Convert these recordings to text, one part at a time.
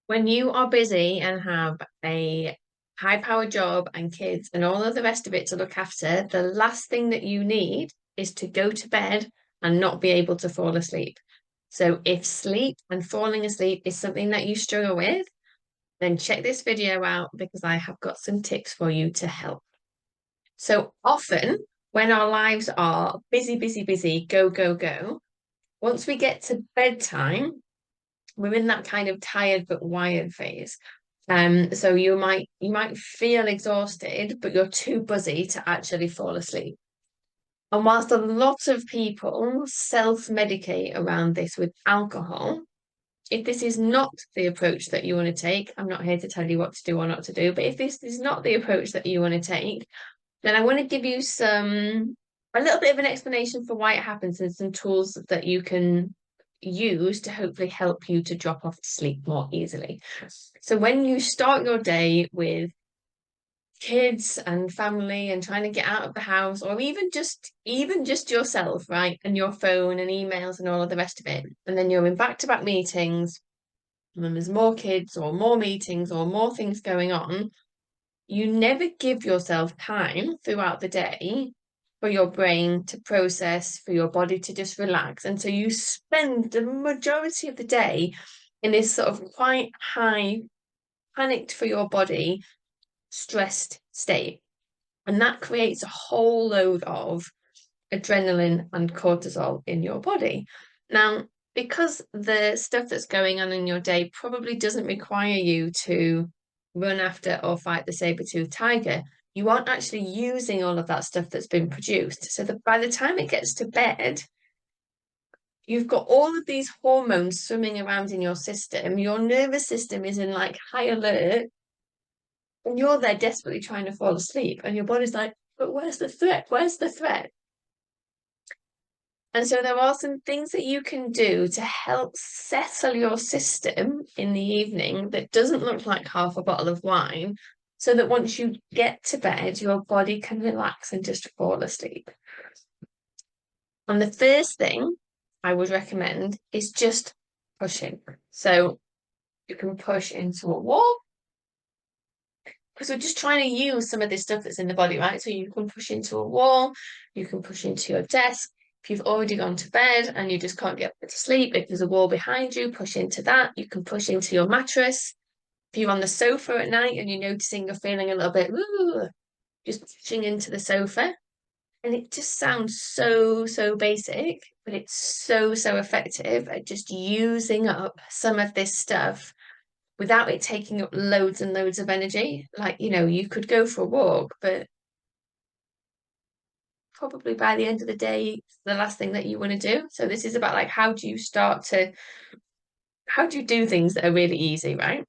When you are busy and have a high-powered job and kids and all of the rest of it to look after, the last thing that you need is to go to bed and not be able to fall asleep. So if sleep and falling asleep is something that you struggle with, then check this video out because I have got some tips for you to help. So often when our lives are busy, busy, busy, go, go, go, once we get to bedtime, we're in that kind of tired but wired phase. So you might feel exhausted, but you're too busy to actually fall asleep. And whilst a lot of people self-medicate around this with alcohol, if this is not the approach that you want to take, I'm not here to tell you what to do or not to do, but if this is not the approach that you want to take, then I want to give you a little bit of an explanation for why it happens and some tools that you can use to hopefully help you to drop off to sleep more easily. So when you start your day with kids and family and trying to get out of the house, or even just yourself, right, and your phone and emails and all of the rest of it, and then you're in back-to-back meetings, and then there's more kids or more meetings or more things going on, you never give yourself time throughout the day for your brain to process, for your body to just relax. And so you spend the majority of the day in this sort of quite high, panicked for your body, stressed state. And that creates a whole load of adrenaline and cortisol in your body. Now, because the stuff that's going on in your day probably doesn't require you to run after or fight the saber-toothed tiger, you aren't actually using all of that stuff that's been produced. So that by the time it gets to bed, you've got all of these hormones swimming around in your system. Your nervous system is in like high alert, and you're there desperately trying to fall asleep, and your body's like, but where's the threat? Where's the threat? And so there are some things that you can do to help settle your system in the evening that doesn't look like half a bottle of wine, so that once you get to bed, your body can relax and just fall asleep. And the first thing I would recommend is just pushing. So you can push into a wall because we're just trying to use some of this stuff that's in the body, right? So you can push into a wall, you can push into your desk. If you've already gone to bed and you just can't get to sleep, if there's a wall behind you, push into that. You can push into your mattress. If you're on the sofa at night and you're noticing you're feeling a little bit, ooh, just pushing into the sofa. And it just sounds so, so basic, but it's so, so effective at just using up some of this stuff without it taking up loads and loads of energy. Like, you could go for a walk, but probably by the end of the day, it's the last thing that you want to do. So this is about like how do you do things that are really easy, right?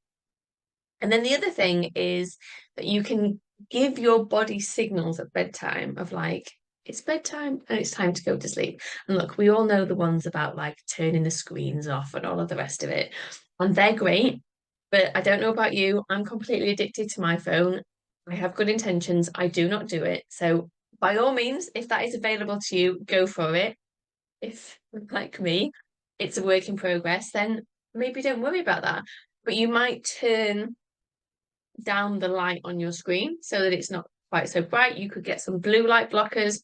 And then the other thing is that you can give your body signals at bedtime of like, it's bedtime and it's time to go to sleep. And look, we all know the ones about like turning the screens off and all of the rest of it. And they're great. But I don't know about you. I'm completely addicted to my phone. I have good intentions. I do not do it. So by all means, if that is available to you, go for it. If, like me, it's a work in progress, then maybe don't worry about that. But you might turn down the light on your screen so that it's not quite so bright. You could get some blue light blockers.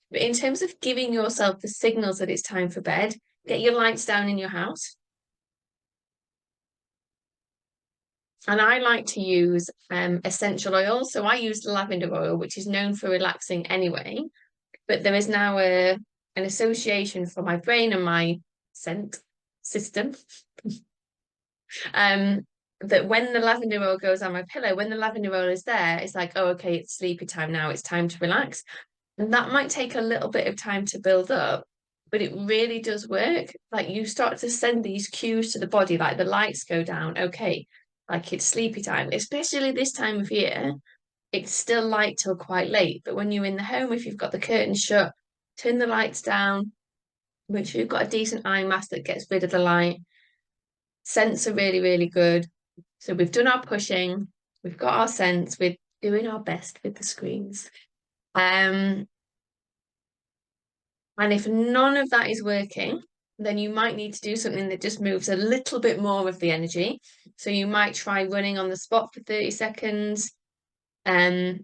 But in terms of giving yourself the signals that it's time for bed, get your lights down in your house. And I like to use essential oil. So I use lavender oil, which is known for relaxing anyway. But there is now an association for my brain and my scent system. um, that when the lavender oil goes on my pillow, when the lavender oil is there, it's like, oh, okay, it's sleepy time now. It's time to relax. And that might take a little bit of time to build up, but it really does work. Like you start to send these cues to the body, like the lights go down. Okay, like it's sleepy time, especially this time of year. It's still light till quite late. But when you're in the home, if you've got the curtains shut, turn the lights down, make sure you've got a decent eye mask that gets rid of the light. Scents are really, really good. So we've done our pushing, we've got our scents, we're doing our best with the screens. And if none of that is working, then you might need to do something that just moves a little bit more of the energy. So you might try running on the spot for 30 seconds, and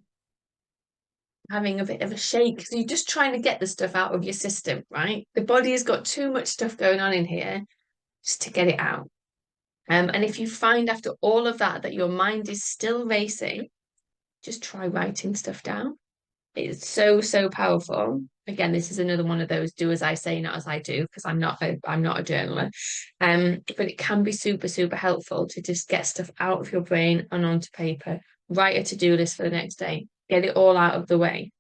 having a bit of a shake. So you're just trying to get the stuff out of your system, right? The body has got too much stuff going on in here just to get it out. And if you find after all of that that your mind is still racing, just try writing stuff down. It's so, so powerful. Again, this is another one of those do as I say, not as I do, because I'm not a journaler. But it can be super, super helpful to just get stuff out of your brain and onto paper. Write a to-do list for the next day. Get it all out of the way.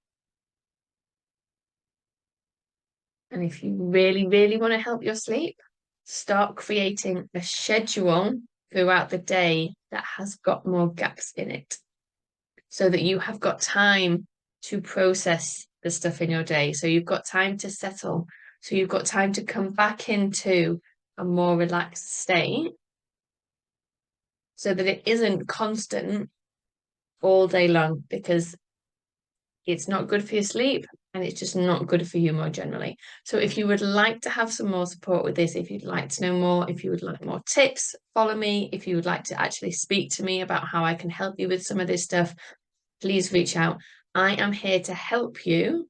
And if you really, really want to help your sleep, start creating a schedule throughout the day that has got more gaps in it so that you have got time to process the stuff in your day. So you've got time to settle. So you've got time to come back into a more relaxed state so that it isn't constant all day long, because it's not good for your sleep and it's just not good for you more generally. So if you would like to have some more support with this, if you'd like to know more, if you would like more tips, follow me. If you would like to actually speak to me about how I can help you with some of this stuff, please reach out. I am here to help you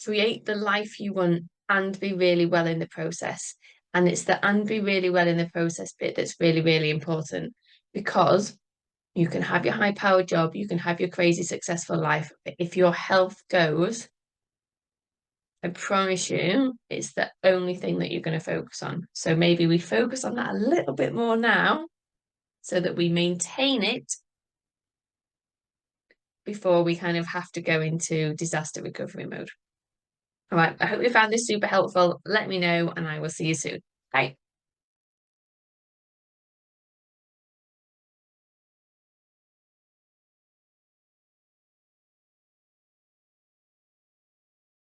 create the life you want and be really well in the process. And it's the and be really well in the process bit that's really, really important, because you can have your high powered job, you can have your crazy successful life, but if your health goes, I promise you, it's the only thing that you're going to focus on. So maybe we focus on that a little bit more now so that we maintain it before we kind of have to go into disaster recovery mode. All right, I hope you found this super helpful. Let me know, and I will see you soon. Bye.